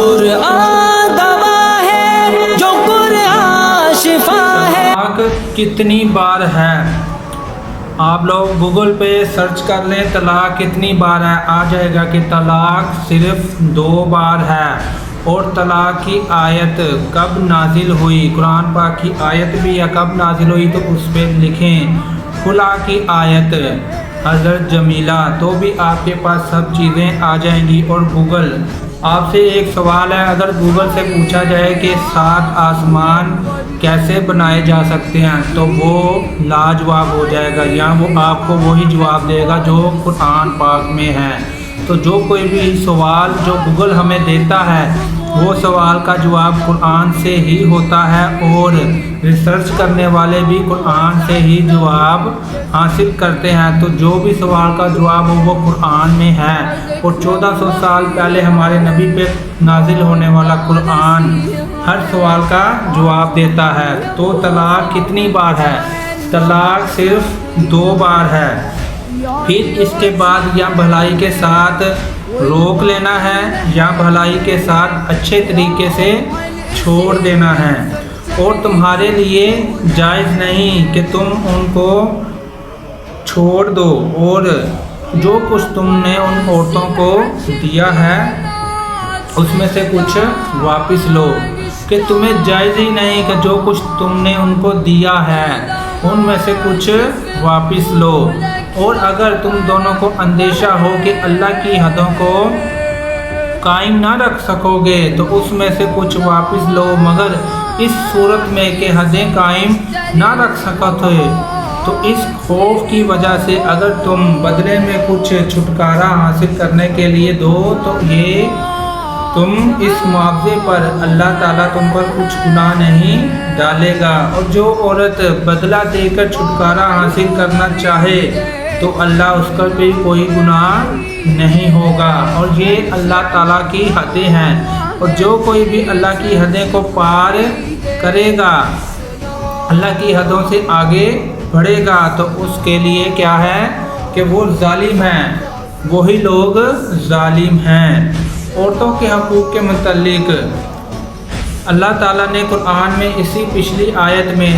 قرآن دوا ہے، جو قرآن شفا ہے۔ طلاق کتنی بار ہے؟ آپ لوگ گوگل پہ سرچ کر لیں طلاق کتنی بار ہے، آ جائے گا کہ طلاق صرف 2 بار ہے۔ اور طلاق کی آیت کب نازل ہوئی، قرآن پاک کی آیت بھی یا کب نازل ہوئی تو اس پہ لکھیں خلا کی آیت حضرت جمیلہ، تو بھی آپ کے پاس سب چیزیں آ جائیں گی۔ اور گوگل آپ سے ایک سوال ہے، اگر گوگل سے پوچھا جائے کہ 7 آسمان کیسے بنائے جا سکتے ہیں تو وہ لاجواب ہو جائے گا، یا وہ آپ کو وہی جواب دے گا جو قرآن پاک میں ہے۔ تو جو کوئی بھی سوال جو گوگل ہمیں دیتا ہے وہ سوال کا جواب قرآن سے ہی ہوتا ہے، اور ریسرچ کرنے والے بھی قرآن سے ہی جواب حاصل کرتے ہیں۔ تو جو بھی سوال کا جواب ہو وہ قرآن میں ہے، اور 1400 سال پہلے ہمارے نبی پہ نازل ہونے والا قرآن ہر سوال کا جواب دیتا ہے۔ تو طلاق کتنی بار ہے؟ طلاق صرف 2 بار ہے۔ پھر اس کے بعد یا بھلائی کے ساتھ روک لینا ہے یا بھلائی کے ساتھ اچھے طریقے سے چھوڑ دینا ہے، اور تمہارے لیے جائز نہیں کہ تم ان کو چھوڑ دو، اور جو کچھ تم نے ان عورتوں کو دیا ہے اس میں سے کچھ واپس لو، کہ تمہیں جائز ہی نہیں کہ جو کچھ تم نے ان کو دیا ہے ان میں سے کچھ واپس لو۔ اور اگر تم دونوں کو اندیشہ ہو کہ اللہ کی حدوں کو قائم نہ رکھ سکو گے تو اس میں سے کچھ واپس لو، مگر اس صورت میں کہ حدیں قائم نہ رکھ سکتے تو اس خوف کی وجہ سے اگر تم بدلے میں کچھ چھٹکارا حاصل کرنے کے لیے دو تو یہ تم اس معاوضے پر اللہ تعالیٰ تم پر کچھ گناہ نہیں ڈالے گا۔ اور جو عورت بدلہ دے کر چھٹکارا حاصل کرنا چاہے تو اللہ اس پر بھی کوئی گناہ نہیں ہوگا، اور یہ اللہ تعالیٰ کی حدیں ہیں۔ اور جو کوئی بھی اللہ کی حدیں کو پار کرے گا، اللہ کی حدوں سے آگے بڑھے گا، تو اس کے لیے کیا ہے کہ وہ ظالم ہیں، وہی لوگ ظالم ہیں۔ عورتوں کے حقوق کے متعلق اللہ تعالیٰ نے قرآن میں اسی پچھلی آیت میں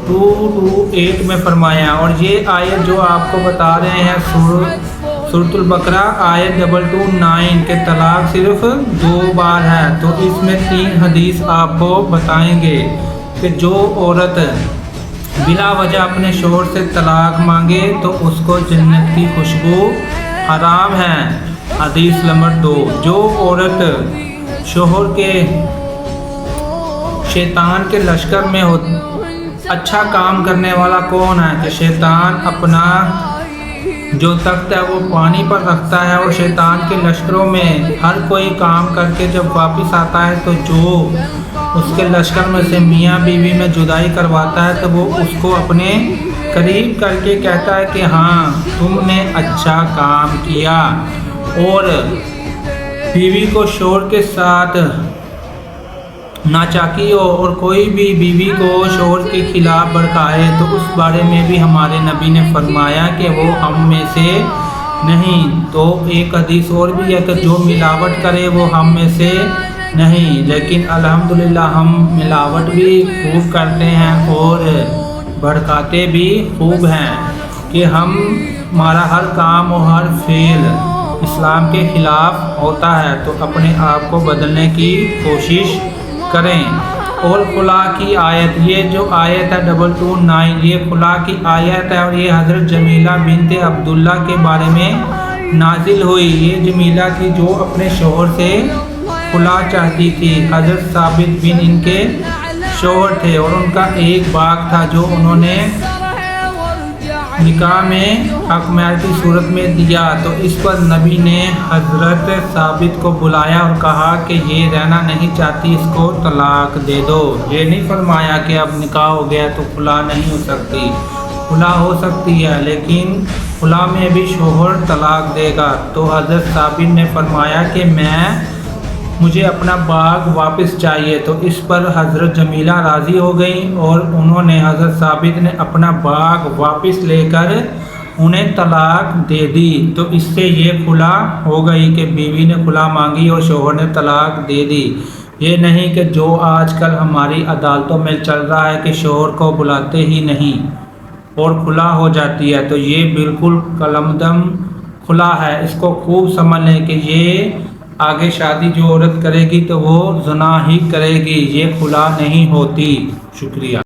228 میں فرمایا، اور یہ آیت جو آپ کو بتا رہے ہیں سورۃ البقرہ آیت 229 کہ طلاق صرف 2 بار ہے، تو اس میں 3 حدیث آپ کو بتائیں گے کہ جو عورت بلا وجہ اپنے شوہر سے طلاق مانگے تو اس کو جنت کی خوشبو حرام ہے۔ حدیث نمبر 2، جو عورت شوہر کے شیطان کے لشکر میں ہو، اچھا کام کرنے والا کون ہے کہ شیطان اپنا جو تخت ہے وہ پانی پر رکھتا ہے، اور شیطان کے لشکروں میں ہر کوئی کام کر کے جب واپس آتا ہے تو جو اس کے لشکر میں سے میاں بیوی میں جدائی کرواتا ہے تو وہ اس کو اپنے قریب کر کے کہتا ہے کہ ہاں تم نے اچھا کام کیا۔ اور بیوی کو شوہر کے ساتھ ناچاکی ہو اور کوئی بھی بیوی کو شوہر کے خلاف بھڑکائے تو اس بارے میں بھی ہمارے نبی نے فرمایا کہ وہ ہم میں سے نہیں۔ تو ایک حدیث اور بھی ہے کہ جو ملاوٹ کرے وہ ہم میں سے نہیں، لیکن الحمدللہ ہم ملاوٹ بھی خوب کرتے ہیں اور بھڑکاتے بھی خوب ہیں کہ ہمارا ہر کام اور ہر فعل اسلام کے خلاف ہوتا ہے، تو اپنے آپ کو بدلنے کی کوشش کریں۔ اور خلا کی آیت، یہ جو آیت ہے 229 یہ خلا کی آیت ہے، اور یہ حضرت جمیلہ بنت عبداللہ کے بارے میں نازل ہوئی۔ یہ جمیلہ تھی جو اپنے شوہر سے خلا چاہتی تھی۔ حضرت ثابت بن ان کے شوہر تھے، اور ان کا ایک باغ تھا جو انہوں نے نکاح میں حق مہر کی صورت میں دیا، تو اس پر نبی نے حضرت ثابت کو بلایا اور کہا کہ یہ رہنا نہیں چاہتی، اس کو طلاق دے دو۔ یہ نہیں فرمایا کہ اب نکاح ہو گیا تو خلا نہیں ہو سکتی، خلا ہو سکتی ہے لیکن خلا میں بھی شوہر طلاق دے گا۔ تو حضرت ثابت نے فرمایا کہ مجھے اپنا باغ واپس چاہیے، تو اس پر حضرت جمیلہ راضی ہو گئیں اور انہوں نے حضرت ثابت نے اپنا باغ واپس لے کر انہیں طلاق دے دی، تو اس سے یہ کھلا ہو گئی کہ بیوی نے کھلا مانگی اور شوہر نے طلاق دے دی۔ یہ نہیں کہ جو آج کل ہماری عدالتوں میں چل رہا ہے کہ شوہر کو بلاتے ہی نہیں اور کھلا ہو جاتی ہے، تو یہ بالکل کلمدم کھلا ہے۔ اس کو خوب سمجھ لیں کہ یہ آگے شادی جو عورت کرے گی تو وہ زنا ہی کرے گی، یہ کھلا نہیں ہوتی۔ شکریہ۔